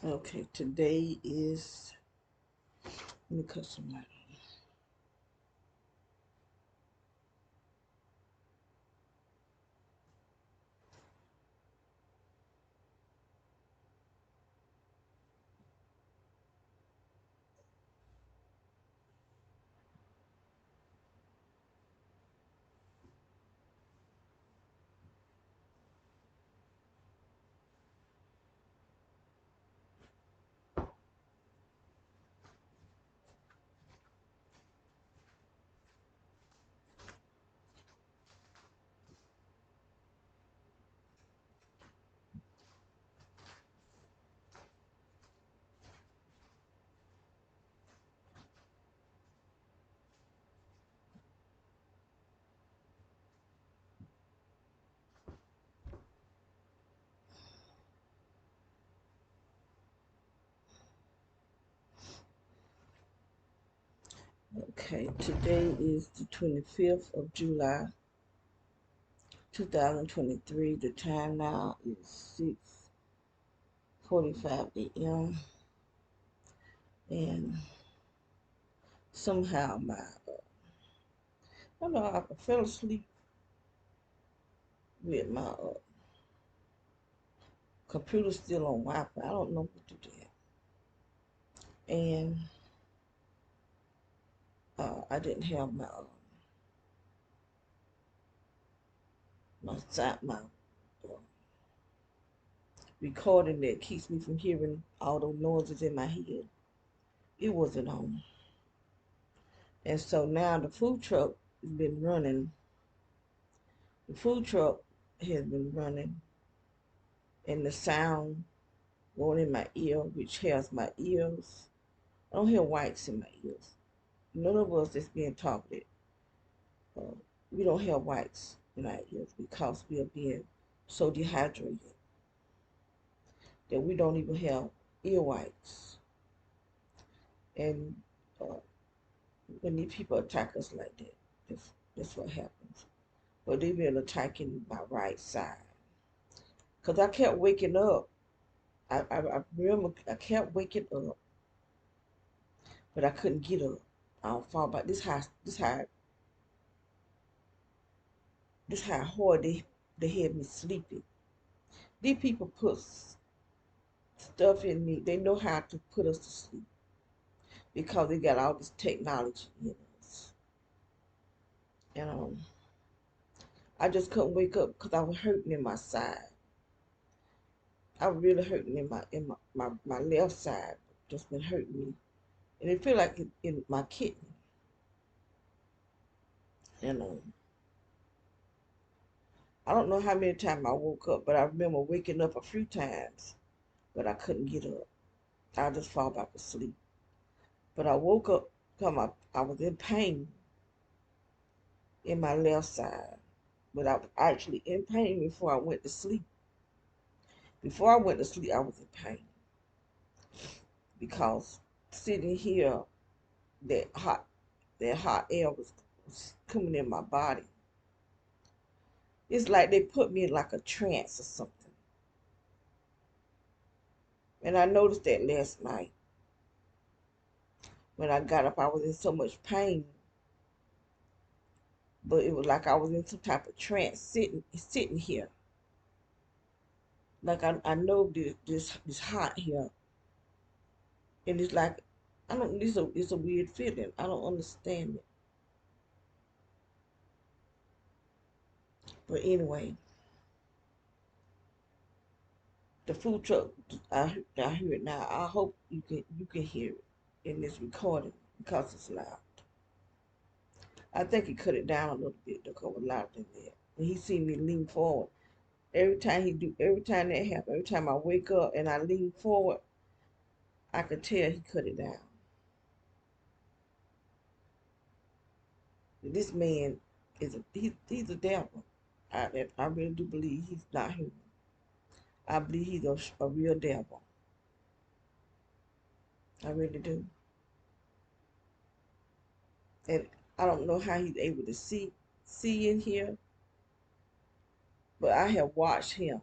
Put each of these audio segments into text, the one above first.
Okay, today is, let me cut some light. Okay, today is the 25th of July, 2023. The time now is 6:45 a.m. And somehow I don't know, I fell asleep with my computer still on Wi-Fi. I don't know what to do that. And I didn't have my recording that keeps me from hearing all those noises in my head. It wasn't on. And so now the food truck has been running. The food truck has been running, and the sound going in my ear, which has my ears. I don't hear whites in my ears. None of us that's being targeted, uh, we don't have whites in our ears because we are being so dehydrated that we don't even have ear whites. And uh, when these people attack us like that, that's what happens. But they've been attacking my right side. Because I kept waking up. I remember I kept waking up, but I couldn't get up. I don't fall back. This how hard they had me sleeping. These people put stuff in me. They know how to put us to sleep because they got all this technology in us. And I just couldn't wake up because I was hurting in my side. I was really hurting in my left side. Just been hurting me, and it feel like in my kidney. And I don't know how many times I woke up, but I remember waking up a few times, but I couldn't get up. I just fall back asleep. But I woke up because I was in pain in my left side, but I was actually in pain before I went to sleep. Before I went to sleep, I was in pain because sitting here, that hot, that hot air was coming in my body. It's like they put me in like a trance or something. And I noticed that last night when I got up, I was in so much pain, but it was like I was in some type of trance sitting here. Like I know this hot here, and it's like I don't. It's a weird feeling. I don't understand it. But anyway, the food truck. I hear it now. I hope you can hear it in this recording because it's loud. I think he cut it down a little bit to cover louder than that. When he see me lean forward, every time that happens, every time I wake up and I lean forward, I could tell he cut it down. This man he's a devil. I really do believe he's not human. I believe he's a real devil. I really do. And I don't know how he's able to see in here, but I have watched him.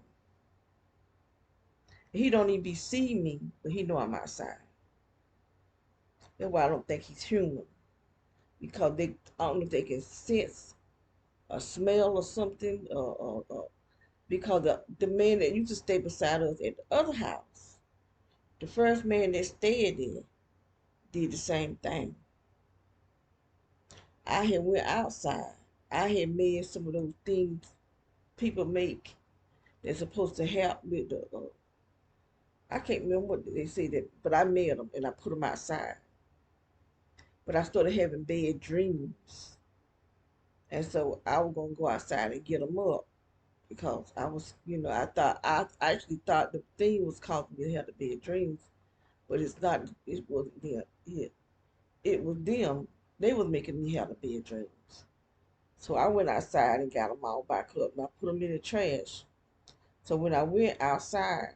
He don't even be seeing me, but he know I'm outside. That's why I don't think he's human. Because I don't know if they can sense a smell or something, because the man that used to stay beside us at the other house, the first man that stayed there, did the same thing. I had went outside. I had made some of those things people make that's supposed to help with the. I can't remember what they say that, but I made them and I put them outside. But I started having bad dreams, and so I was gonna go outside and get them up because I was, I actually thought the thing was causing me to have the bad dreams, but it's not. It wasn't them. It was them. They was making me have the bad dreams. So I went outside and got them all back up and I put them in the trash. So when I went outside,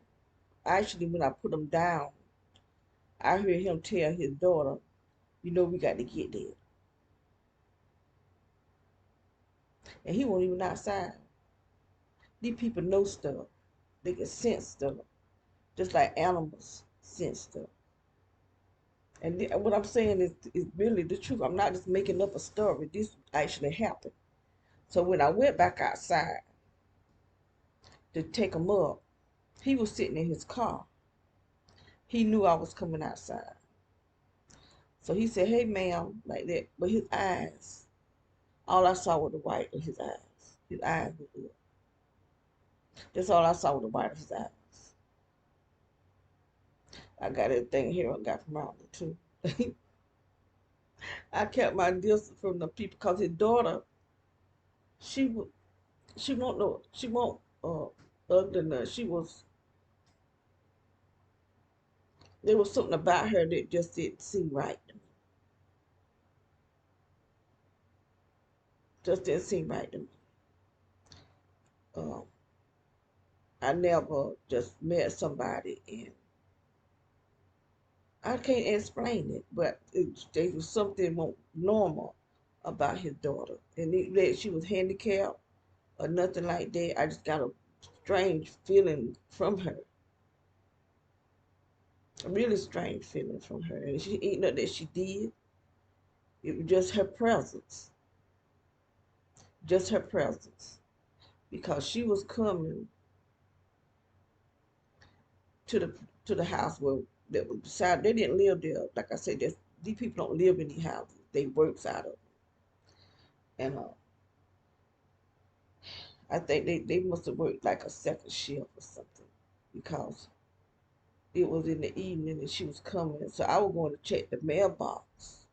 actually when I put them down, I heard him tell his daughter, we got to get there. And he wasn't even outside. These people know stuff. They can sense stuff, just like animals sense stuff. And what I'm saying is really the truth. I'm not just making up a story. This actually happened. So when I went back outside to take him up, he was sitting in his car. He knew I was coming outside. So he said, "Hey, ma'am," like that. But his eyes, all I saw was the white of his eyes. His eyes were good. That's all I saw was the white of his eyes. I got everything here I got from around it too. I kept my distance from the people because his daughter, she would, she won't know, she won't, other than she was, there was something about her that just didn't seem right to me. Just didn't seem right to me. Um, I never just met somebody and I can't explain it, but there was something normal about his daughter. And that she was handicapped or nothing like that. I just got a strange feeling from her. A really strange feeling from her. And she ain't nothing that she did. It was just her presence. Just her presence. Because she was coming to the house where that was beside. They didn't live there. Like I said, these people don't live in these houses. They works out of them. And I think they must have worked like a second shift or something because it was in the evening and she was coming. So I was going to check the mailbox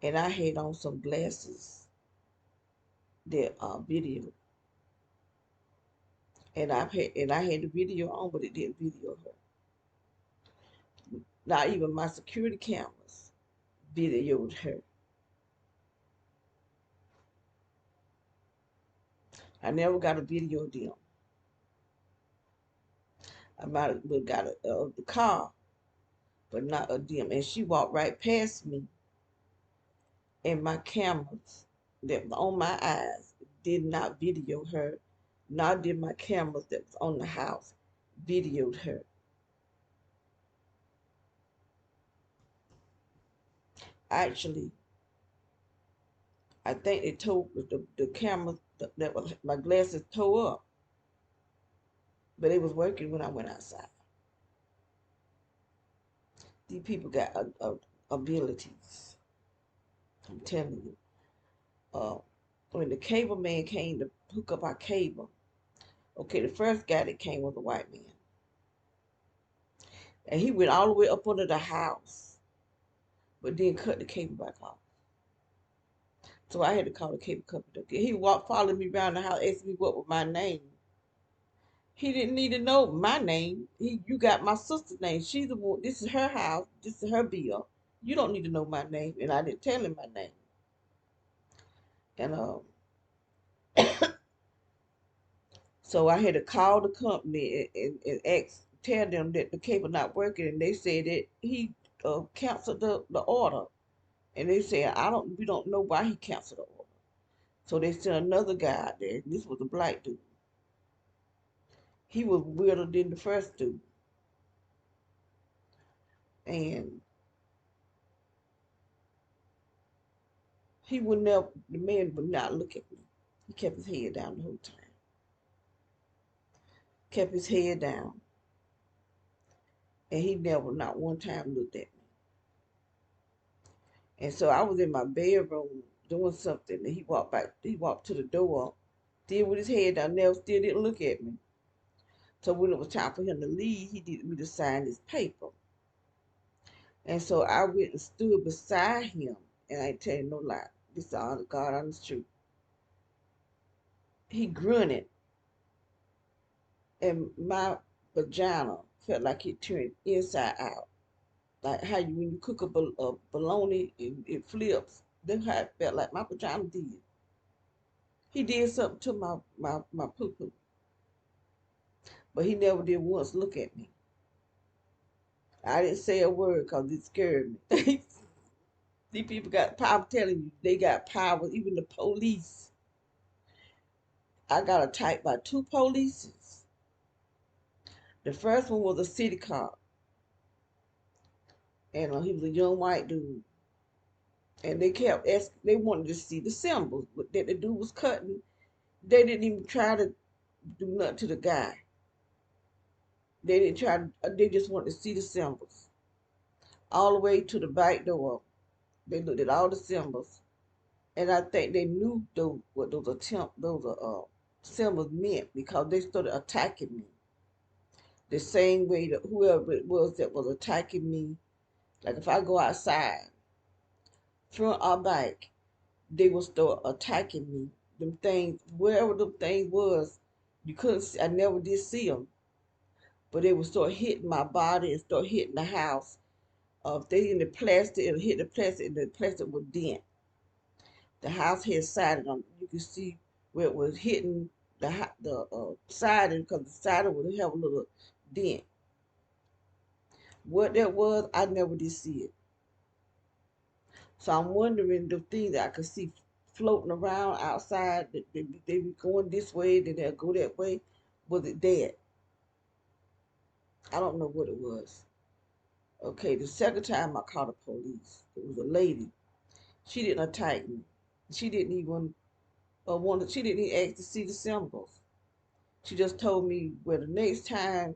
and I had on some glasses that video. And I had the video on, but it didn't video her. Not even my security cameras videoed her. I never got a video of them. I might have got the car, but not of them. And she walked right past me, and my cameras that was on my eyes did not video her. Nor did my cameras that was on the house videoed her. Actually, I think they told the cameras that was my glasses tore up, but it was working when I went outside. These people got abilities. I'm telling you. Uh, when the cable man came to hook up our cable, okay, the first guy that came was a white man, and he went all the way up under the house, but then cut the cable back off. So I had to call the cable company. He walked, followed me around the house, asked me what was my name. He didn't need to know my name. You got my sister's name. She's the one. This is her house. This is her bill. You don't need to know my name. And I didn't tell him my name. And so I had to call the company and tell them that the cable not working. And they said that he canceled the order. And they said we don't know why he canceled the order. So they sent another guy out there. This was a black dude. He was weirder than the first dude. And the man would not look at me. He kept his head down the whole time. Kept his head down. And he never, not one time, looked at me. And so I was in my bedroom doing something, and he walked to the door, still with his head down, never still didn't look at me. So when it was time for him to leave, he needed me to sign his paper. And so I went and stood beside him, and I ain't tell you no lie. This is all God honest truth. He grunted, and my vagina felt like it turned inside out. Like how you when you cook a bologna, it flips. That's how it felt like my vagina did. He did something to my poo poo, but he never did once look at me. I didn't say a word because it scared me. These people got power. I'm telling you, they got power. Even the police. I got attacked by two police. The first one was a city cop, and he was a young white dude. And they kept asking, they wanted to see the symbols that the dude was cutting. They didn't even try to do nothing to the guy. They didn't try to, they just wanted to see the symbols. All the way to the back door. They looked at all the symbols. And I think they knew what those symbols meant because they started attacking me. The same way that whoever it was that was attacking me, like if I go outside, front or back, they will start attacking me. Them things, wherever them things was, you couldn't see, I never did see them, but they would start hitting my body and start hitting the house. If they in the plastic, it'll hit the plastic and the plastic would dent. The house had siding on it. You could see where it was hitting the siding because the siding would have a little dent. What that was, I never did see it. So I'm wondering the thing that I could see floating around outside, they be going this way, then they'll go that way. Was it that? I don't know what it was. Okay, the second time I called the police, it was a lady. She didn't attack me. She didn't even she didn't even ask to see the symbols. She just told me, well, the next time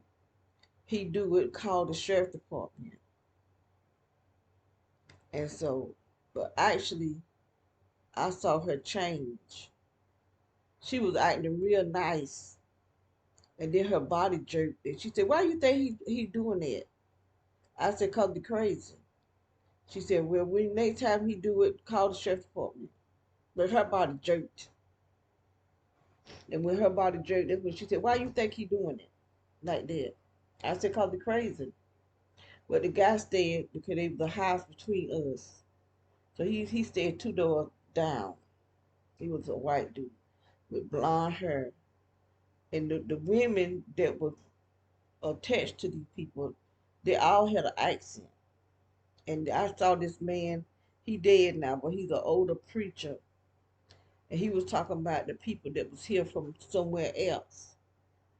he do it, call the sheriff department. And so, but actually, I saw her change. She was acting real nice, and then her body jerked. And she said, "Why you think he doing that?" I said, "Cause he crazy." She said, "Well, when next time he do it, call the sheriff department." But her body jerked, and when her body jerked, that's when she said, "Why you think he doing it like that?" I said, "Cause he crazy." But the guy stayed because there was a house between us, so he stayed two doors down. He was a white dude with blonde hair, and the women that were attached to these people, they all had an accent. And I saw this man, he dead now, but he's an older preacher. And he was talking about the people that was here from somewhere else.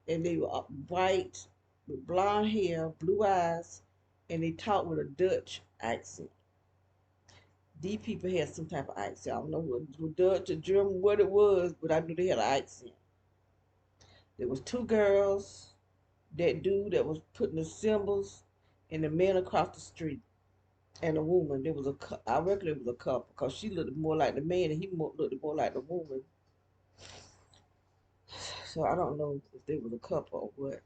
And they were white, with blonde hair, blue eyes, and they talked with a Dutch accent. These people had some type of accent. I don't know what Dutch or German, what it was, but I knew they had an accent. There was two girls, that dude that was putting the symbols, and the man across the street. And a woman. There was I reckon it was a couple because she looked more like the man and he looked more like the woman. So I don't know if they was a couple or what.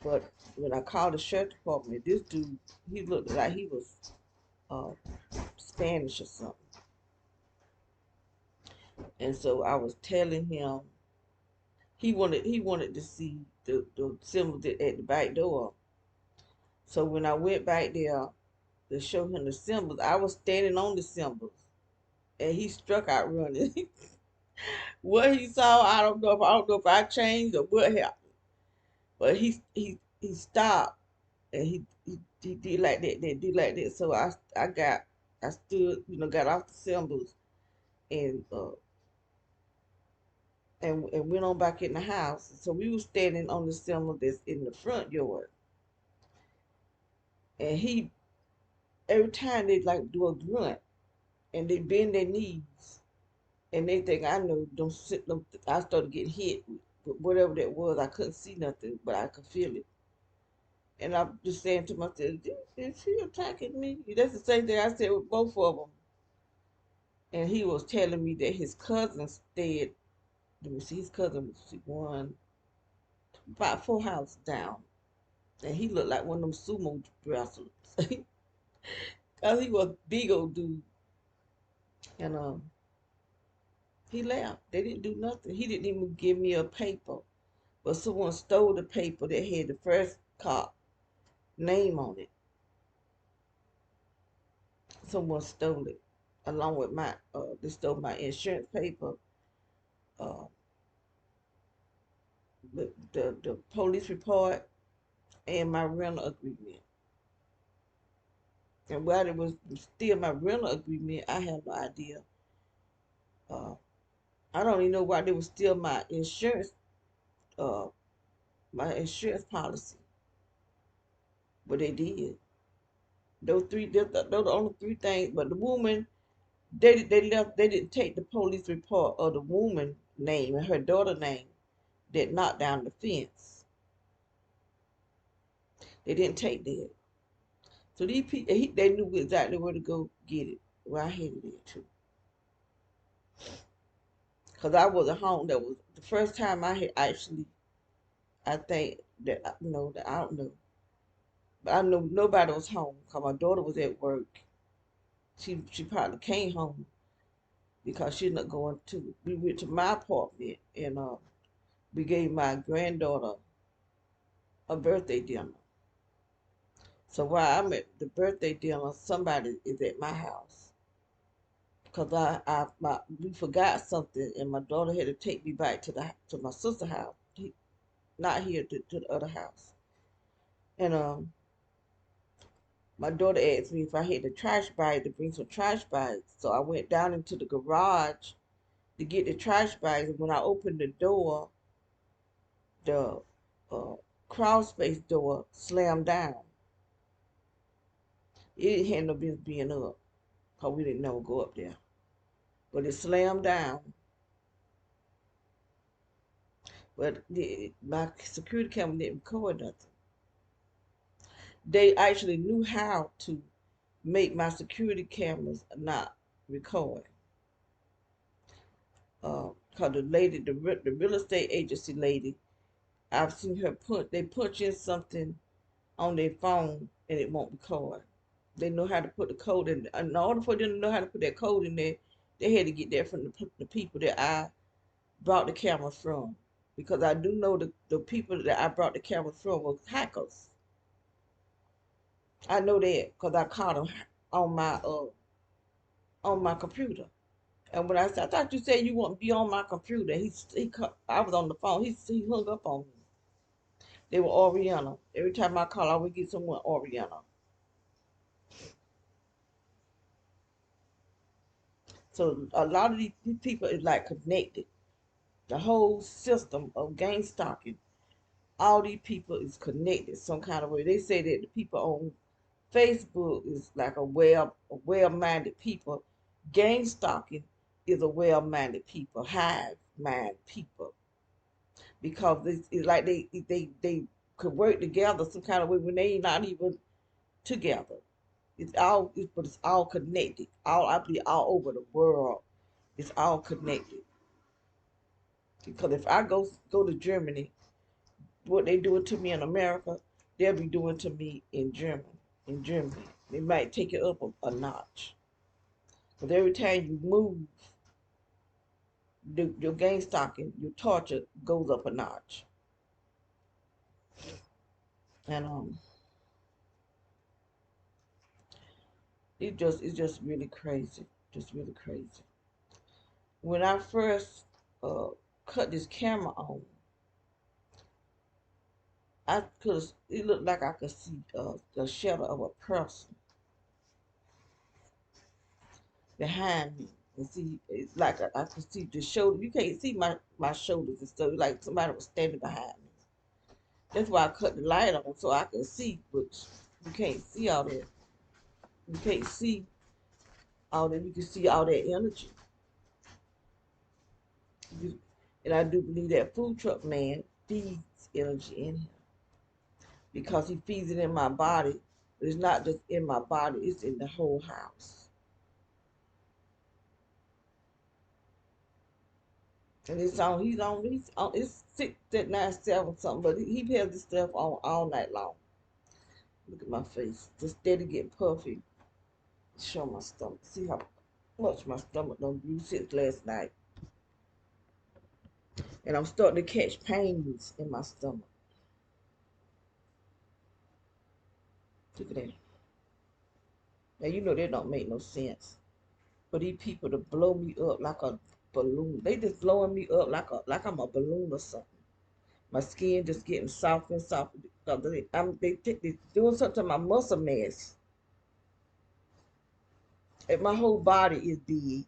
But when I called the sheriff department, this dude, he looked like he was uh, Spanish or something. And so I was telling him he wanted to see the symbols at the back door. So when I went back there to show him the symbols, I was standing on the symbols, and he struck out running. What he saw, I don't know if I changed or what happened. But he stopped and he did like that, did like that. So I stood, got off the symbols and and went on back in the house. So we were standing on the semi that's in the front yard, and he every time they like do a grunt and they bend their knees and they think I know don't sit them. I started getting hit with whatever that was. I couldn't see nothing, but I could feel it. And I'm just saying to myself, is he attacking me? That's the same thing I said with both of them. And he was telling me that his cousin stayed. Let me see, his cousin was one about 4 houses down, and he looked like one of them sumo wrestlers. Cause he was a big old dude, and he left. They didn't do nothing. He didn't even give me a paper, but someone stole the paper that had the first cop name on it. Someone stole it, along with my they stole my insurance paper, uh, the police report, and my rental agreement. And while it was still my rental agreement, I have no idea. Uh, I don't even know why they was still uh, my insurance policy, but they did. Those are the only three things. But the woman, they left. They didn't take the police report of the woman name and her daughter name that knocked down the fence. They didn't take that. So these people, they knew exactly where to go get it. Where I headed it to. Cause I wasn't home. That was the first time I had actually. I think that that I don't know, but I know nobody was home. Cause my daughter was at work. She probably came home because she's not going to. We went to my apartment and we gave my granddaughter a birthday dinner. So while I'm at the birthday dinner, somebody is at my house because we forgot something and my daughter had to take me back to my sister's house, not here to the other house. And my daughter asked me if I had the trash bag to bring some trash bags. So I went down into the garage to get the trash bags. And when I opened the door, the uh, crawl space door slammed down. It had no business being up because we didn't never go up there. But it slammed down. But my security camera didn't record nothing. They actually knew how to make my security cameras not record. Because the lady, the real estate agency lady, I've seen her they punch in something on their phone and it won't record. They know how to put the code in. In order for them to know how to put that code in there, they had to get that from the people that I brought the camera from. Because I do know the people that I brought the camera from were hackers. I know that because I caught them on my computer. And when I said, I thought you said you wouldn't be on my computer. I was on the phone. He hung up on me. They were Oriental. Every time I call, I would get someone Oriental. So a lot of these people is like connected. The whole system of gang stalking, all these people is connected some kind of way. They say that the people on Facebook is like a well-minded people. Gang stalking is a well-minded people, hive-mind people, because it's like they could work together some kind of way when they not even together. But it's all connected. I believe all over the world, it's all connected. Because if I go to Germany, what they doing to me in America, they'll be doing to me in Germany. In Germany, they might take it up a notch. Because every time you move, your gang stalking, your torture goes up a notch. And it's just really crazy, just really crazy. When I first uh, cut this camera on, it looked like I could see the shadow of a person behind me. And see, it's like I can see the shoulder. You can't see my shoulders and stuff. Like somebody was standing behind me. That's why I cut the light on so I can see, but you can't see all that. You can't see all that. You can see all that energy. And I do believe that food truck man feeds energy in him because he feeds it in my body. But it's not just in my body; it's in the whole house. And it's on. He's on. It's 6 at 9 7 something, but he has this stuff on all night long. Look at my face, just steady getting puffy. Show my stomach. See how much my stomach done grew since last night. And I'm starting to catch pains in my stomach. Look at that. Now you know that don't make no sense. For these people to blow me up like a balloon. They just blowing me up like I'm a balloon or something. My skin just getting softer and softer. They doing something to my muscle mass. And my whole body is big.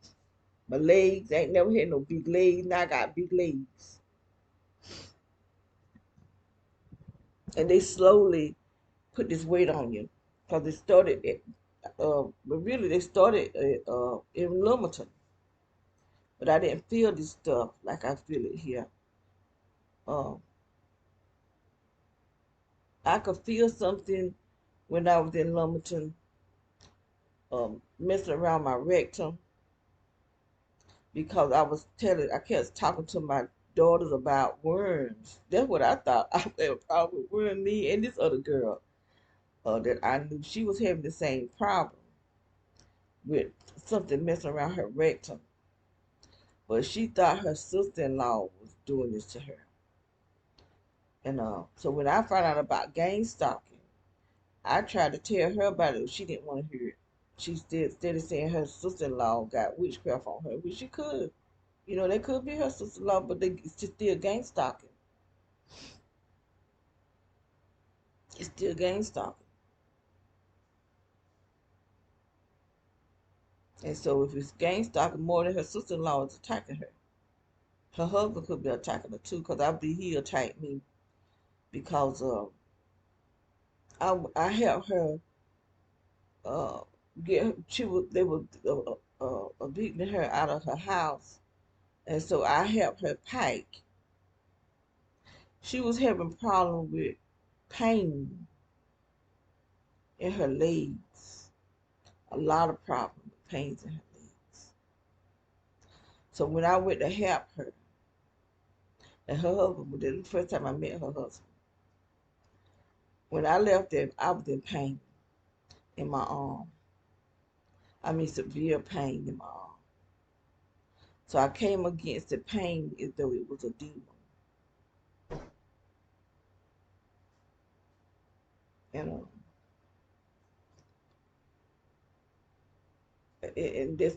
My legs, I ain't never had no big legs. Now I got big legs. And they slowly put this weight on you. Because it started but really they started in Wilmington. But I didn't feel this stuff like I feel it here. Um, I could feel something when I was in Wilmington, messing around my rectum because I kept talking to my daughters about worms. That's what I thought. I had a problem with worm, me and this other girl that I knew. She was having the same problem with something messing around her rectum. But she thought her sister-in-law was doing this to her. And so when I found out about gang stalking, I tried to tell her about it, but she didn't want to hear it. She started saying her sister-in-law got witchcraft on her, which she could. You know, they could be her sister-in-law, but it's just still gang stalking. It's still gang stalking. And so if it's gang stalking more than her sister-in-law is attacking her, her husband could be attacking her too, because I believe he attacked me because I helped her uh, they were beating her out of her house, and so I helped her pack. She was having problem with pain in her legs, a lot of problem with pains in her legs. So when I went to help her, and her husband, this was the first time I met her husband. When I left there, I was in pain in my arm. I mean severe pain in my arm. So I came against the pain as though it was a demon. You know, and this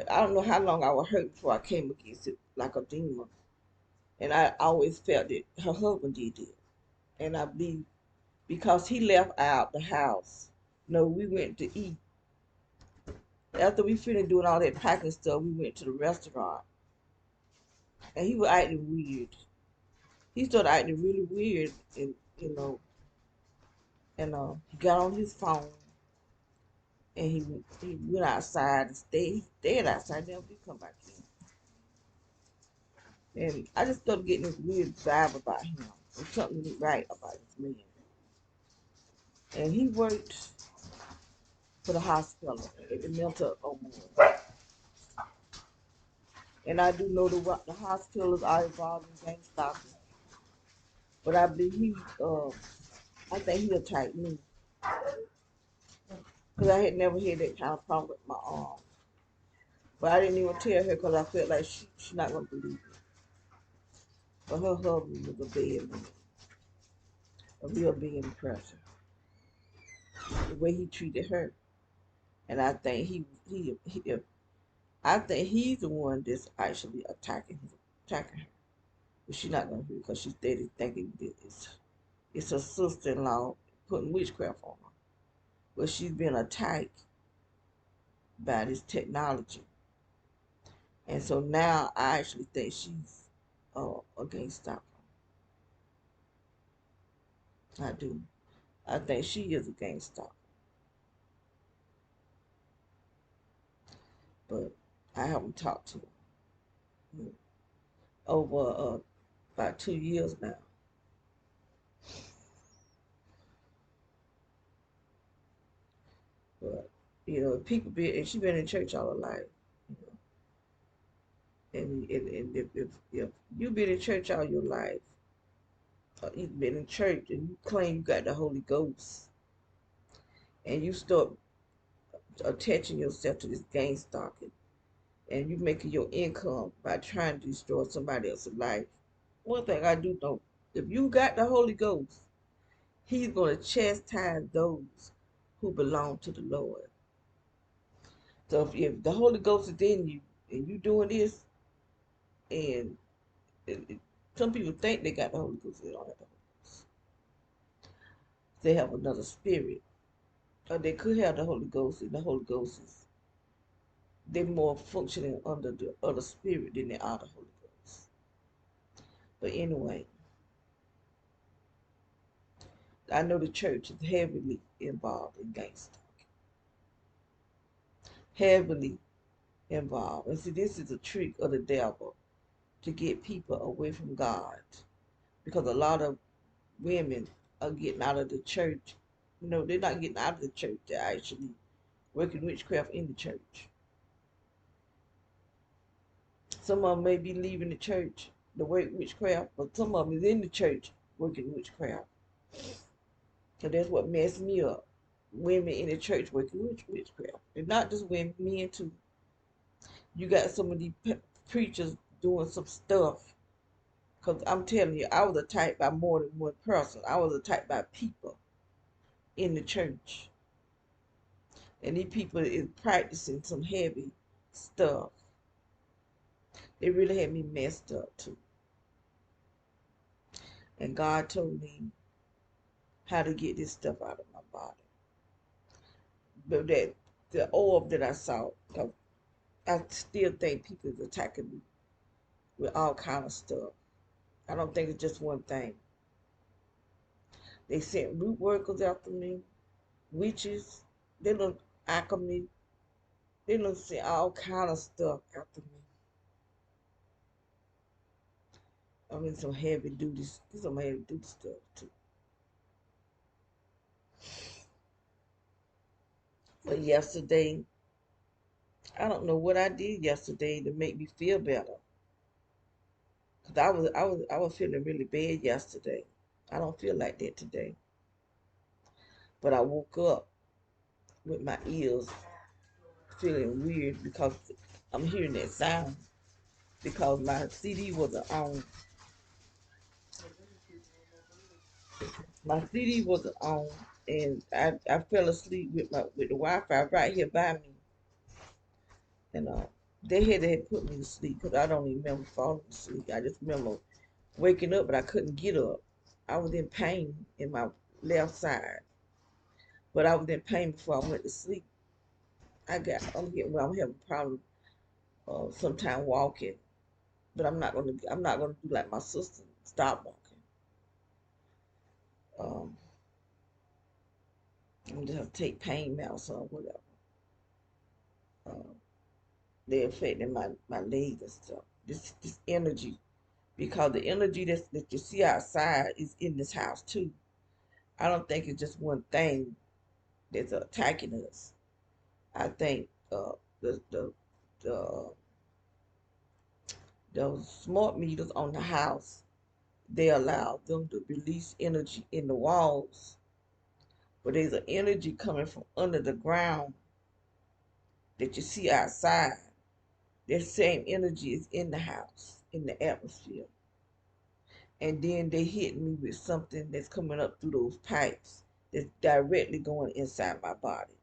I don't know how long I was hurt before I came against it like a demon. And I always felt that her husband did it. And I believe because he left out the house. No, we went to eat. After we finished doing all that packing stuff, we went to the restaurant. And he was acting weird. He started acting really weird, and he got on his phone and he went outside and stayed outside. Never did come back in. And I just started getting this weird vibe about him. There's something right about this man. And he worked for the hospital at the mental home. And I do know the hospitals are involved in gang stalking. But I believe I think he attacked me. Because I had never had that kind of problem with my arm. But I didn't even tell her because I felt like she's not going to believe it. But her husband was a bad man, a real bad pressure. The way he treated her. And I think I think he's the one that's actually attacking her. But she's not going to hear it because she's steady thinking that it's her sister-in-law putting witchcraft on her. But she's been attacked by this technology. And so now I actually think she's a gangster. I do. I think she is a gangster. But I haven't talked to her over about 2 years now. But people be and she been in church all her life. You and if you been in church all your life, you've been in church and you claim you got the Holy Ghost, and you start attaching yourself to this gang stalking, and you making your income by trying to destroy somebody else's life. One thing I do know, if you got the Holy Ghost, He's going to chastise those who belong to the Lord. So if the Holy Ghost is in you and you doing this, and some people think they got the Holy Ghost, they don't have the Holy Ghost. They have another spirit, or they could have the Holy Ghost, and the Holy Ghost is they're more functioning under the other spirit than they are the Holy Ghost. But anyway, I know the church is heavily involved in gangster, heavily involved. And see, this is a trick of the devil to get people away from God, because a lot of women are getting out of the church. They're not getting out of the church. They're actually working witchcraft in the church. Some of them may be leaving the church to work witchcraft, but some of them is in the church working witchcraft. So that's what messed me up. Women in the church working witchcraft. And not just women, men too. You got some of these preachers doing some stuff. Because I'm telling you, I was attacked by more than one person. I was attacked by people in the church. And these people is practicing some heavy stuff. They really had me messed up too. And God told me how to get this stuff out of my body. But that the orb that I saw, I still think people is attacking me with all kind of stuff. I don't think it's just one thing. They sent root workers after me, witches, they done alchemy, they done sent all kind of stuff after me. I mean some heavy duty stuff too. But yesterday, I don't know what I did yesterday to make me feel better. Cause I was feeling really bad yesterday. I don't feel like that today. But I woke up with my ears feeling weird because I'm hearing that sound because my CD wasn't on. My CD wasn't on, and I fell asleep with the Wi-Fi right here by me, and they had put me to sleep because I don't even remember falling asleep. I just remember waking up, but I couldn't get up. I was in pain in my left side, but I was in pain before I went to sleep. I'm having a problem sometime walking, but I'm not gonna do like my sister, stop walking. Um, I'm just have to take pain medicine or whatever. Um, they're affecting my legs and stuff. This energy, because the energy that you see outside is in this house too. I don't think it's just one thing that's attacking us. I think the the the those smart meters on the house, they allow them to release energy in the walls, but there's an energy coming from under the ground that you see outside. That same energy is in the house, in the atmosphere. And then they hit me with something that's coming up through those pipes that's directly going inside my body.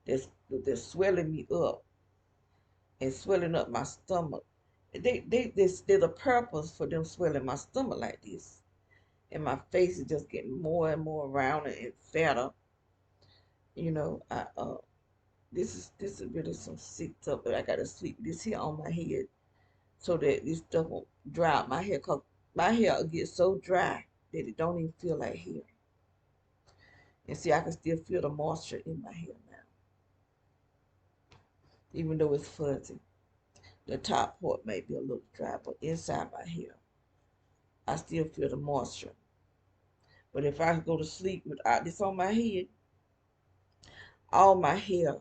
They're swelling me up and swelling up my stomach. There's a purpose for them swelling my stomach like this. And my face is just getting more and more round and fatter. I this is really some sick stuff, but I gotta sleep this here on my head so that this stuff won't dry out my hair. Cause my hair will get so dry that it don't even feel like hair. And see, I can still feel the moisture in my hair now, even though it's fuzzy. The top part may be a little dry, but inside my hair, I still feel the moisture. But if I go to sleep without this on my head, all my hair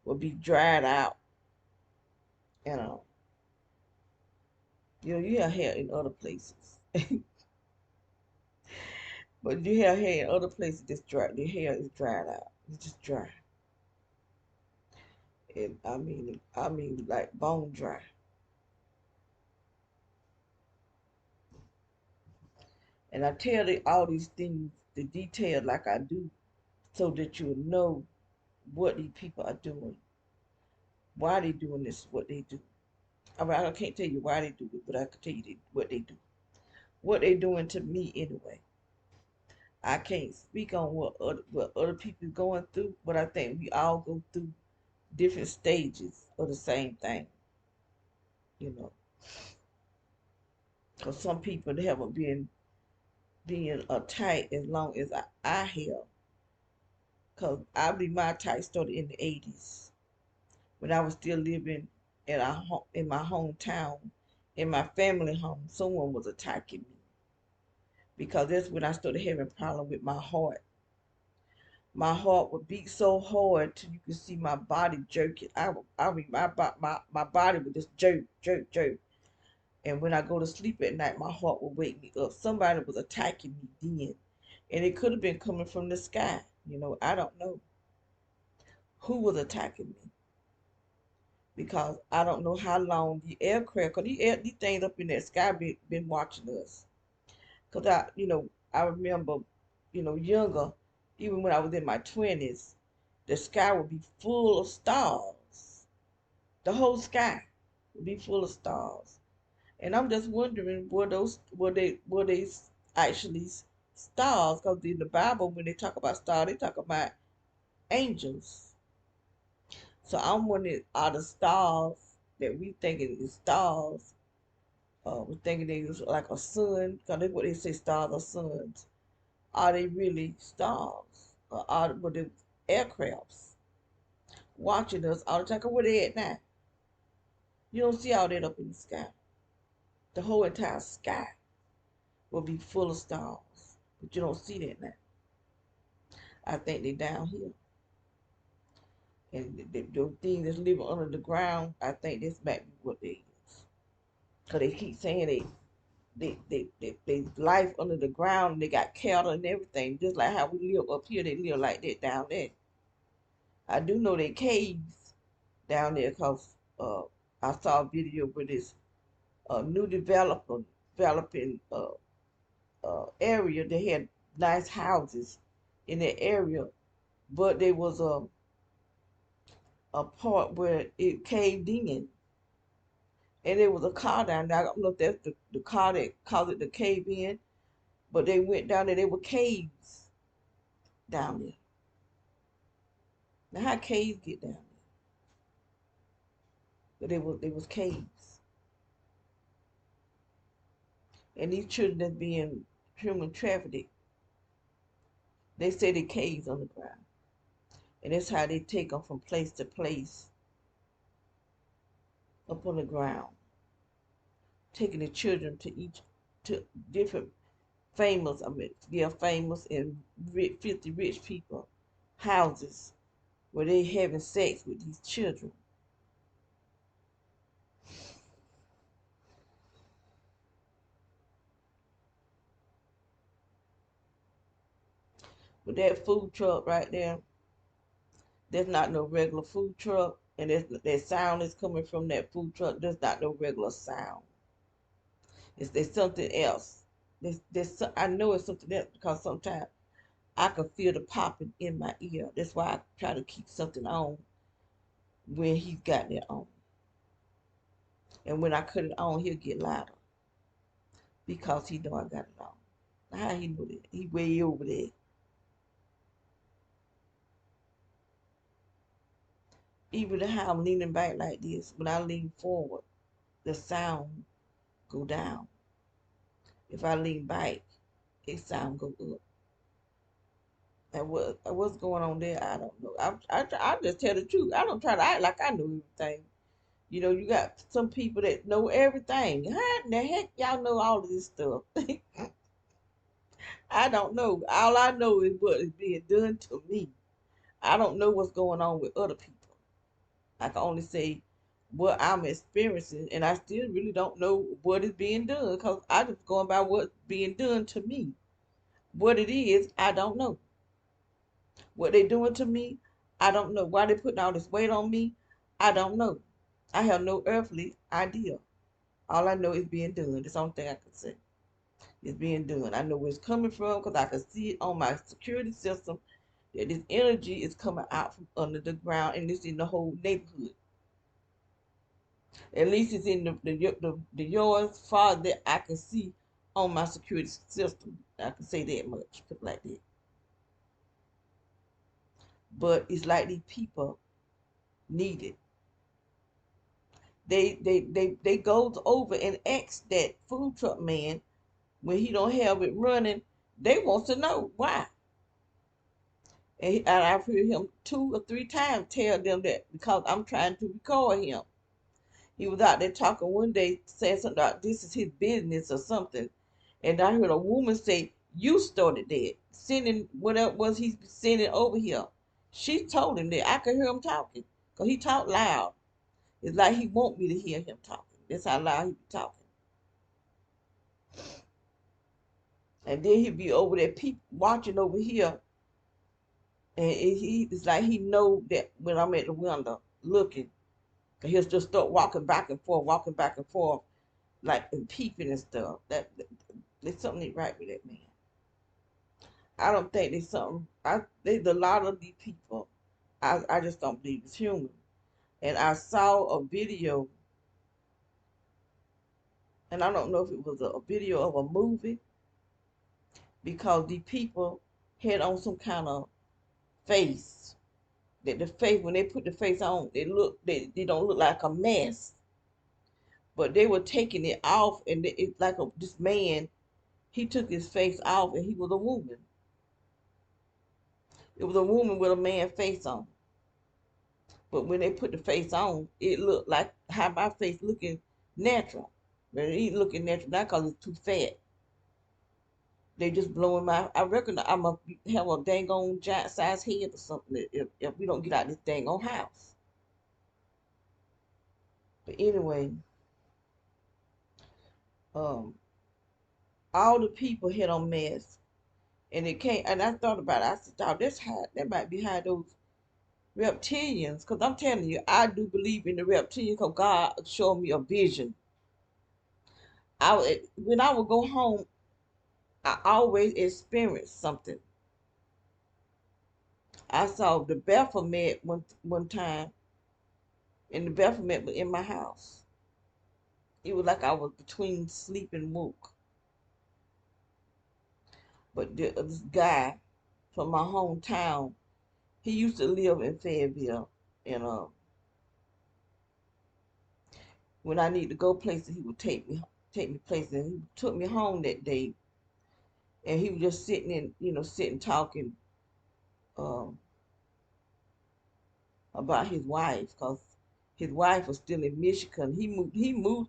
will be dried out. You know, you have hair in other places, but you have hair in other places that's dry. The hair is dried out. It's just dry, and I mean like bone dry. And I tell all these things, the detail like I do, so that you'll know what these people are doing, why they doing this, what they do. I mean, I can't tell you why they do it, but I can tell you what they do. What they doing to me anyway. I can't speak on what other people going through, but I think we all go through different stages of the same thing, you know. Because some people they haven't been being attacked as long as I have. Because I believe my attack started in the 80s when I was still living in my hometown, in my family home. Someone was attacking me because that's when I started having problem with my heart. My heart would beat so hard till you could see my body jerking. I mean, my body would just jerk, jerk, jerk. And when I go to sleep at night, my heart would wake me up. Somebody was attacking me then. And it could have been coming from the sky. I don't know who was attacking me because I don't know how long the aircraft, because these things up in that sky been watching us. Because I remember, younger, even when I was in my 20s, the sky would be full of stars. The whole sky would be full of stars. And I'm just wondering, were they actually stars? Because in the Bible, when they talk about stars, they talk about angels. So I'm wondering, are the stars that we thinking is stars? We're thinking they was like a sun, because that's what they say, stars are suns. Are they really stars? Or were they aircrafts watching us all the time? 'Cause where they at now? You don't see all that up in the sky. The whole entire sky will be full of stars, but you don't see that now. I think they down here, and the thing that's living under the ground, I think this might be what they is. Cause they keep saying they life under the ground, and they got cattle and everything, just like how we live up here. They live like that down there. I do know they caves down there, cause I saw a video where this new developing area. They had nice houses in that area, but there was a part where it caved in, and there was a car down there. I don't know if that's the car that caused it to cave in, but they went down there. There were caves down there. Now how caves get down there? But there was caves, and these children that's being human trafficked, they say they caves on the ground, and that's how they take them from place to place up on the ground, taking the children to different famous, I mean, yeah, famous and filthy rich people houses where they having sex with these children. But that food truck right there, that's not no regular food truck, and that sound is coming from that food truck. That's not no regular sound. There's something else. I know it's something else because sometimes I can feel the popping in my ear. That's why I try to keep something on when he's got that on. And when I cut it on, he'll get louder because he know I got it on. How he know that? He way over there. Even how I'm leaning back like this, when I lean forward, the sound go down. If I lean back, it sound go up. And what's going on there? I don't know. I just tell the truth. I don't try to act like I know everything. You know, you got some people that know everything. How in the heck y'all know all of this stuff? I don't know. All I know is what is being done to me. I don't know what's going on with other people. I can only say what I'm experiencing, and I still really don't know what is being done because I just going by what's being done to me. What it is, I don't know. What they doing to me, I don't know. Why they putting all this weight on me, I don't know. I have no earthly idea. All I know is being done. That's the only thing I can say. It's being done. I know where it's coming from because I can see it on my security system that this energy is coming out from under the ground and it's in the whole neighborhood. At least it's in the yards far that I can see on my security system. I can say that much, put it like that. But it's like these people need it. They goes over and asks that food truck man when he don't have it running. They wants to know why. And I've heard him 2 or 3 times tell them that because I'm trying to record him. He was out there talking one day, saying something about this is his business or something. And I heard a woman say, "You started that, sending whatever was he sending over here." She told him that. I could hear him talking because he talked loud. It's like he want me to hear him talking. That's how loud he be talking. And then he'd be over there, watching over here, and it's like he know that when I'm at the window looking, and he'll just start walking back and forth, like and peeping and stuff. There's something ain't right with that man. I don't think there's something. There's a lot of these people. I just don't believe it's human. And I saw a video, and I don't know if it was a video of a movie because the people had on some kind of face. That the face, when they put the face on, they don't look like a mess. But they were taking it off, and it's like this man, he took his face off, and he was a woman. It was a woman with a man face on. But when they put the face on, it looked like how my face looking natural. But it ain't looking natural now because it's too fat. They just blowing my. I reckon I'm a have a dang on giant size head or something if we don't get out this dang on house. But anyway, um, all the people had on masks, and it came. And I thought about it. I said, "Oh, that's how that might be how those reptilians." Because I'm telling you, I do believe in the reptilian. Because God showed me a vision. When I would go home, I always experience something. I saw the Baphomet one time, and the Baphomet was in my house. It was like I was between sleep and woke. But this guy from my hometown, he used to live in Fayetteville, and when I need to go places, he would take me places. And he took me home that day, and he was just sitting talking um, about his wife, because his wife was still in Michigan.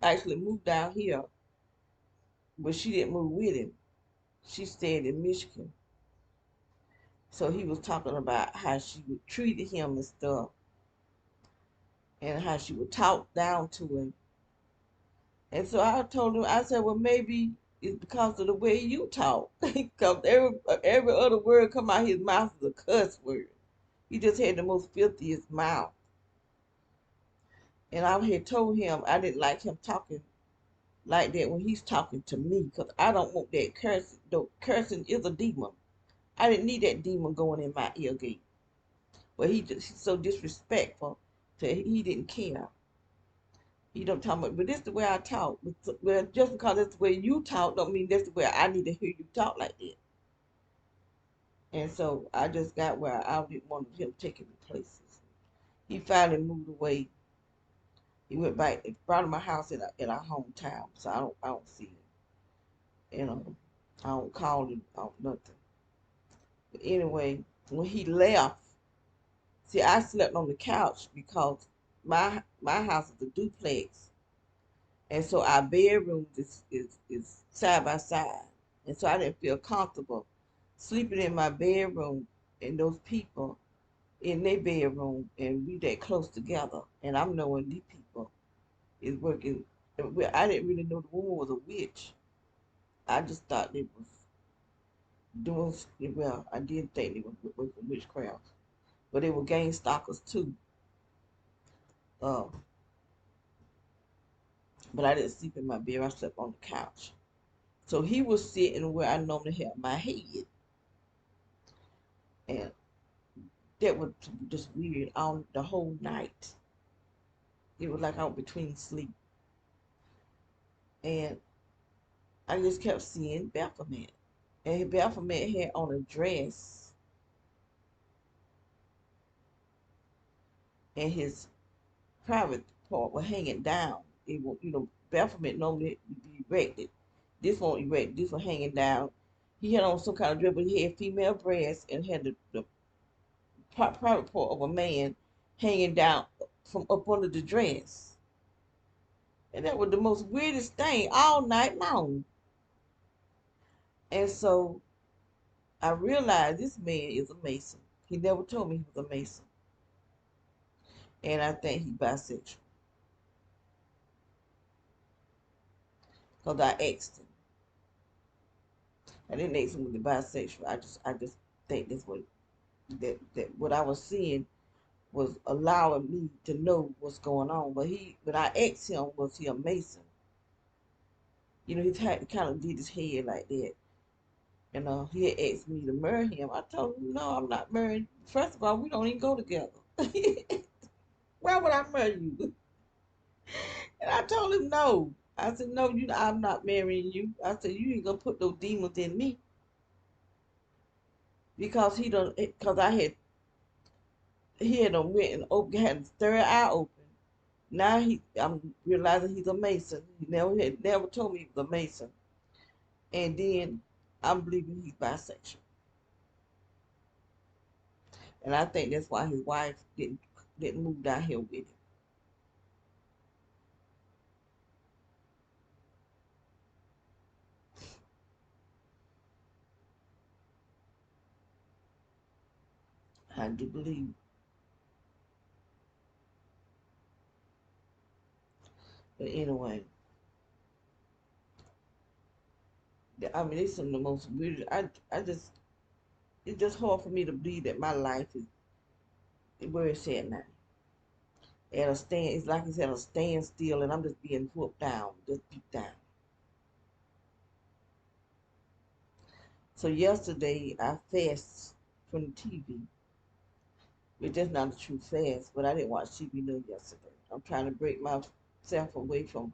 Actually moved down here, but she didn't move with him. She stayed in Michigan. So he was talking about how she would treated him and stuff, and how she would talk down to him. And so I told him, I said, well, maybe it's because of the way you talk, because every other word come out his mouth is a cuss word. He just had the most filthiest mouth. And I had told him I didn't like him talking like that when he's talking to me, because I don't want that cursing. Though cursing is a demon. I didn't need that demon going in my ear gate. But he's so disrespectful that he didn't care. He don't talk about, but this is the way I talk. Well, just because that's the way you talk, don't mean that's the way I need to hear you talk like that. And so I just got where I didn't want him taking me places. He finally moved away, He went back and brought to my house in our hometown, so I don't see him. I don't call him, I don't nothing. But anyway, when he left, see, I slept on the couch because my house is a duplex, and so our bedrooms is side by side, and so I didn't feel comfortable sleeping in my bedroom and those people in their bedroom and we that close together. And I'm knowing these people is working. I didn't really know the woman was a witch. I just thought they was doing well. I didn't think they was working witchcraft, but they were gang stalkers too. Uh, but I didn't sleep in my bed. I slept on the couch. So he was sitting where I normally have my head, and that was just weird. On the whole night, it was like I was between sleep, and I just kept seeing Baphomet. And Baphomet had on a dress, and his private part was hanging down. It was, Baphomet normally be erected. This one erected. This one hanging down. He had on some kind of dress, but he had female breasts and had the private part of a man hanging down from up under the dress. And that was the most weirdest thing all night long. And so I realized this man is a Mason. He never told me he was a Mason. And I think he's bisexual. Because I asked him. I didn't ask him was he bisexual. I just think that's that what I was seeing was allowing me to know what's going on. But when I asked him, was he a Mason? He kind of did his head like that. He had asked me to marry him. I told him, no, I'm not married. First of all, we don't even go together. Why would I marry you? And I told him no. I said, no, I'm not marrying you. I said, you ain't gonna put those demons in me. Because he had went and had his third eye open. Now I'm realizing he's a Mason. He never told me he was a Mason. And then I'm believing he's bisexual. And I think that's why his wife didn't move down here with him. I do believe. But anyway, I mean, it's some of the most weird. I just, it's just hard for me to believe that my life is where it's at now. At a stand, it's like it's at a standstill, and I'm just being whooped down, just beat down. So yesterday, I fast from the TV. Which that's not a true fast, but I didn't watch TV no yesterday. I'm trying to break myself away from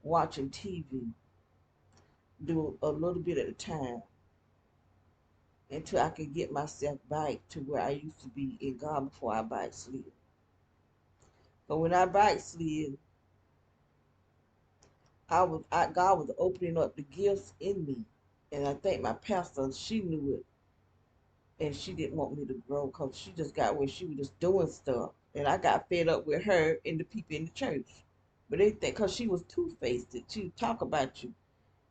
watching TV, do a little bit at a time until I can get myself back to where I used to be in God before I backslid. But when I backslid, God was opening up the gifts in me, and I think my pastor, she knew it, and she didn't want me to grow because she just got where she was just doing stuff, and I got fed up with her and the people in the church. But they think because she was two-faced, she would talk about you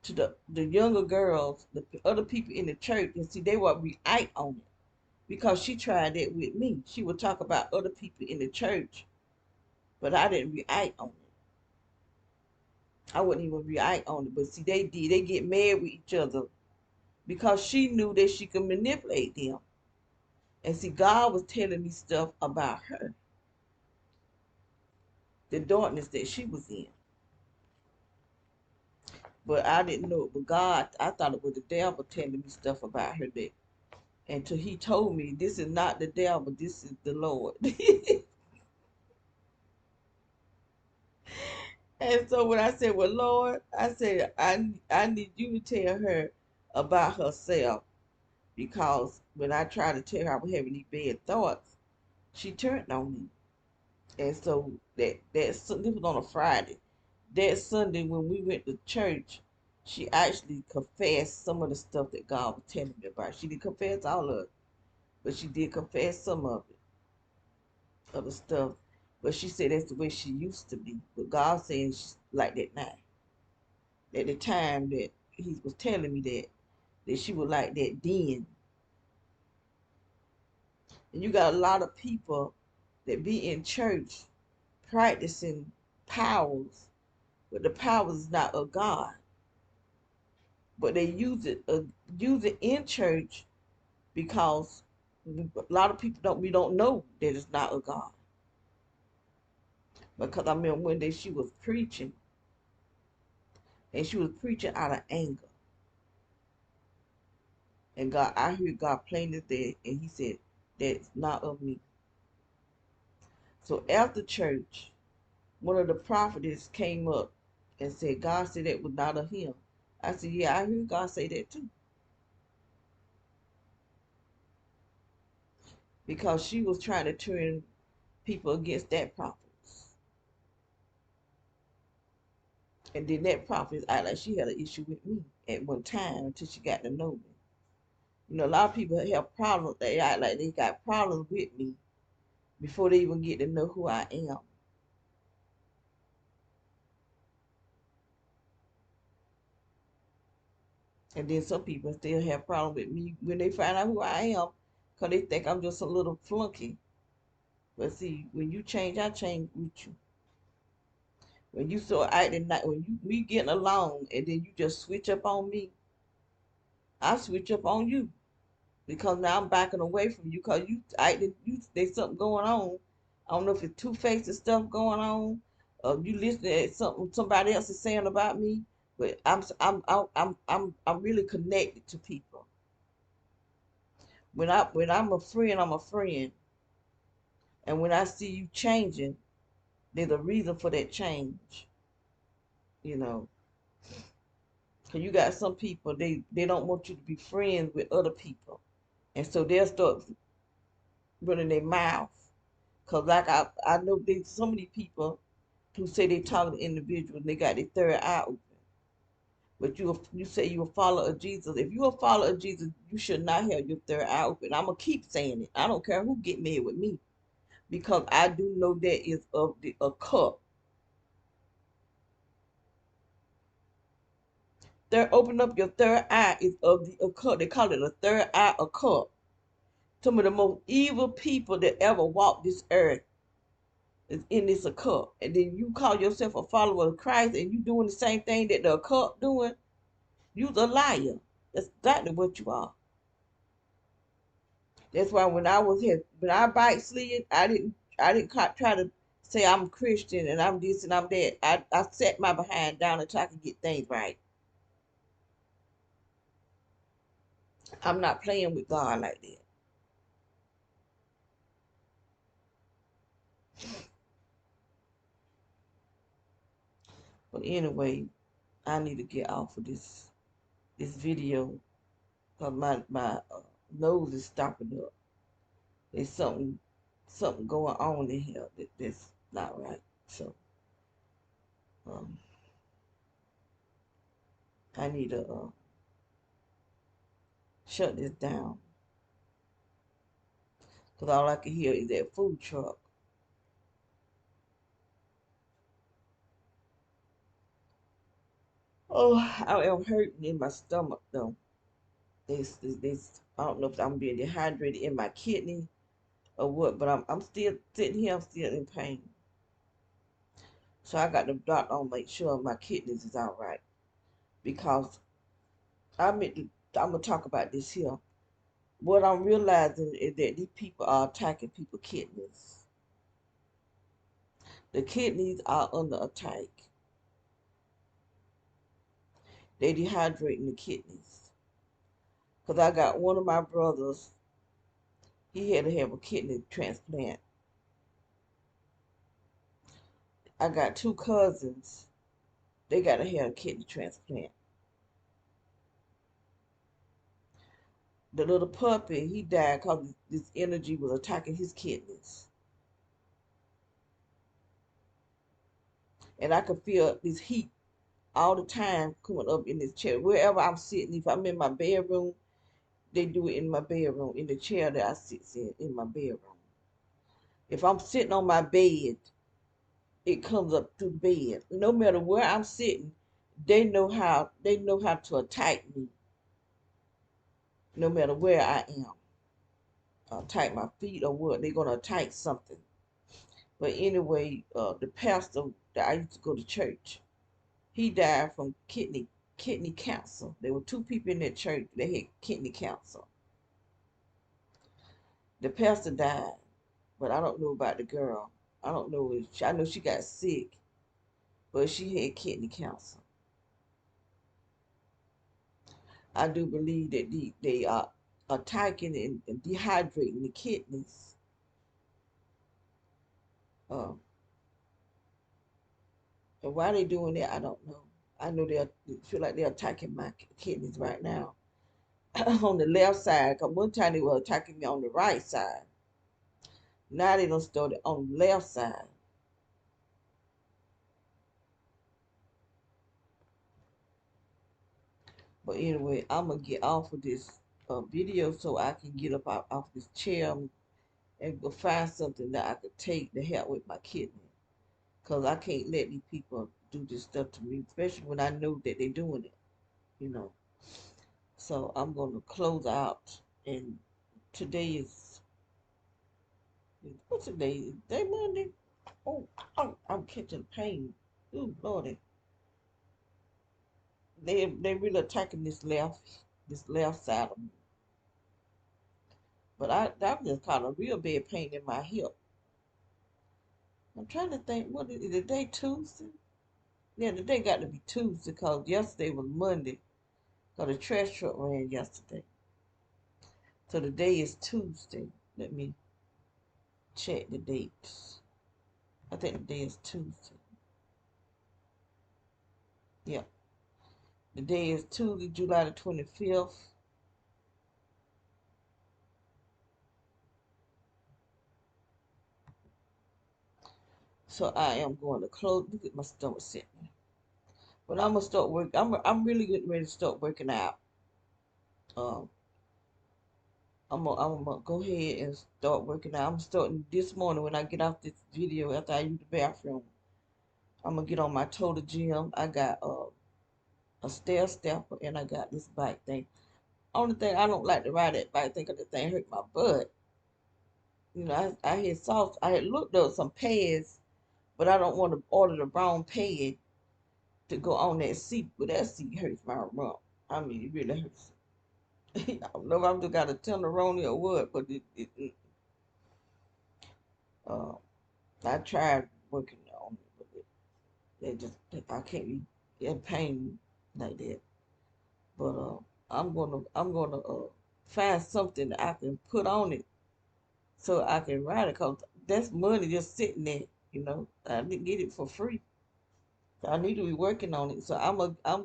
to the younger girls, the other people in the church, and see they would react on it because she tried that with me. She would talk about other people in the church, but I didn't react on it. I wouldn't even react on it. But see, they did. They get mad with each other because she knew that she could manipulate them. And see, God was telling me stuff about her, the darkness that she was in. But I didn't know it. But God, I thought it was the devil telling me stuff about her that until he told me this is not the devil, this is the Lord. And so when I said, well, Lord, I said, I need you to tell her about herself because when I tried to tell her I was having these bad thoughts, she turned on me. And so this was on a Friday. That Sunday when we went to church, she actually confessed some of the stuff that God was telling me about. She didn't confess all of it, but she did confess some of it, of the stuff. But she said that's the way she used to be. But God saying she's like that now. At the time that He was telling me that she was like that then. And you got a lot of people that be in church practicing powers, but the powers is not of God. But they use it in church because a lot of people don't we don't know that it's not of God. Because I remember one day she was preaching, and she was preaching out of anger. And God, I heard God plain as day, and He said, "That's not of me." So after church, one of the prophetess came up and said, "God said that was not of Him." I said, "Yeah, I heard God say that too," because she was trying to turn people against that prophetess. And then that prophetess acted like she had an issue with me at one time until she got to know me. You know, a lot of people have problems. They act like they got problems with me before they even get to know who I am. And then some people still have problems with me when they find out who I am because they think I'm just a little flunky. But see, when you change, I change with you. When you so acting like when we getting along and then you just switch up on me, I switch up on you because now I'm backing away from you because you acting there's something going on. I don't know if it's two-faced stuff going on, or you listening at something somebody else is saying about me. But I'm really connected to people. When I'm a friend, I'm a friend, and when I see you changing, there's a reason for that change. You know, because you got some people they don't want you to be friends with other people, and so they'll start running their mouth. Cause like I know there's so many people who say they talking to individuals and they got their third eye open. But you say you're a follower of Jesus. If you're a follower of Jesus, you should not have your third eye open. I'm gonna keep saying it. I don't care who get mad with me because I do know that is of the occult. Open up your third eye is of the occult. They call it a third eye occult. Some of the most evil people that ever walked this earth is in this occult. And then you call yourself a follower of Christ and you doing the same thing that the occult doing, you's a liar. That's exactly what you are. That's why when I was here, when I backslid, I didn't try to say I'm Christian and I'm this and I'm that. I set my behind down until I could get things right. I'm not playing with God like that. But anyway, I need to get off of this video because my nose is stopping up. There's something going on in here that's not right. So um, I need to shut this down because all I can hear is that food truck. Oh, I am hurting in my stomach though. This I don't know if I'm being dehydrated in my kidney or what, but I'm still sitting here. I'm still in pain. So I got the doctor on make sure my kidneys is all right because I'm gonna talk about this here. What I'm realizing is that these people are attacking people's kidneys. The kidneys are under attack. They dehydrating the kidneys. Cause I got one of my brothers, he had to have a kidney transplant. I got two cousins, they gotta have a kidney transplant. The little puppy, he died because this energy was attacking his kidneys. And I could feel this heat all the time coming up in this chair. Wherever I'm sitting, if I'm in my bedroom, they do it in my bedroom, in the chair that I sit in my bedroom. If I'm sitting on my bed, it comes up through the bed. No matter where I'm sitting, they know how to attack me, no matter where I am. Attack my feet or what, they're gonna attack something. But anyway, the pastor that I used to go to church, he died from kidney cancer. There were two people in that church that had kidney cancer. The pastor died, but I don't know about the girl. I don't know if I know she got sick, but she had kidney cancer. I do believe that they are attacking and dehydrating the kidneys. Uh, and why they doing that, I don't know. I know they feel like they're attacking my kidneys right now on the left side. Cause one time they were attacking me on the right side. Now they don't start it on the left side. But anyway, I'm gonna get off of this video so I can get up off this chair and go find something that I could take to help with my kidney. Cause I can't let these people do this stuff to me, especially when I know that they're doing it. You know. So I'm gonna close out, and today is what's today? Is day Monday? Oh, I'm catching pain. Ooh, Lordy. They really attacking this left side of me. But that just caught a real bad pain in my hip. I'm trying to think, what is the day Tuesday? Yeah, the day got to be Tuesday because yesterday was Monday. Because the trash truck ran yesterday. So the day is Tuesday. Let me check the dates. I think the day is Tuesday. Yeah. The day is Tuesday, July the 25th. So I am going to close. Look at my stomach sitting. But I'm gonna start work. I'm really getting ready to start working out. Um, I'm gonna go ahead and start working out. I'm starting this morning when I get off this video after I use the bathroom. I'm gonna get on my total gym. I got a stair stepper and I got this bike thing. Only thing I don't like to ride that bike thing because the thing hurt my butt. You know, I had looked up some pads, but I don't want to order the wrong pad to go on that seat, but that seat hurts my rump. I mean, it really hurts. I don't know if I'm just got a tenderoni or what, but uh, I tried working on it, but I can't be in pain like that. But I'm gonna find something that I can put on it so I can ride it, cause that's money just sitting there. You know, I didn't get it for free. So I need to be working on it. So I'm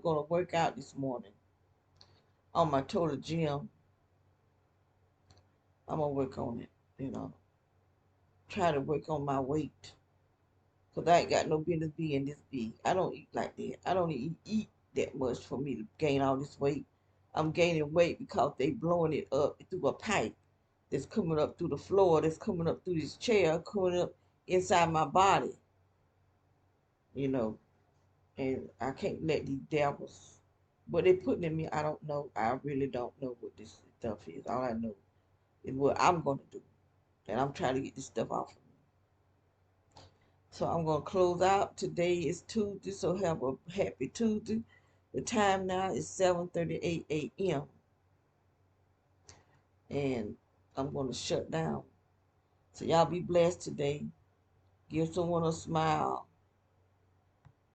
gonna work out this morning on my total gym. I'm gonna work on it, you know. Try to work on my weight. Cause I ain't got no business being this big. I don't eat like that. I don't eat that much for me to gain all this weight. I'm gaining weight because they blowing it up through a pipe that's coming up through the floor, that's coming up through this chair, coming up inside my body, you know. And I can't let these devils, what they putting in me, I don't know. I really don't know what this stuff is. All I know is what I'm gonna do. And I'm trying to get this stuff off of me. So I'm gonna close out. Today is Tuesday, so have a happy Tuesday. The time now is 7:38 a.m. and I'm gonna shut down. So y'all be blessed today. Give someone a smile.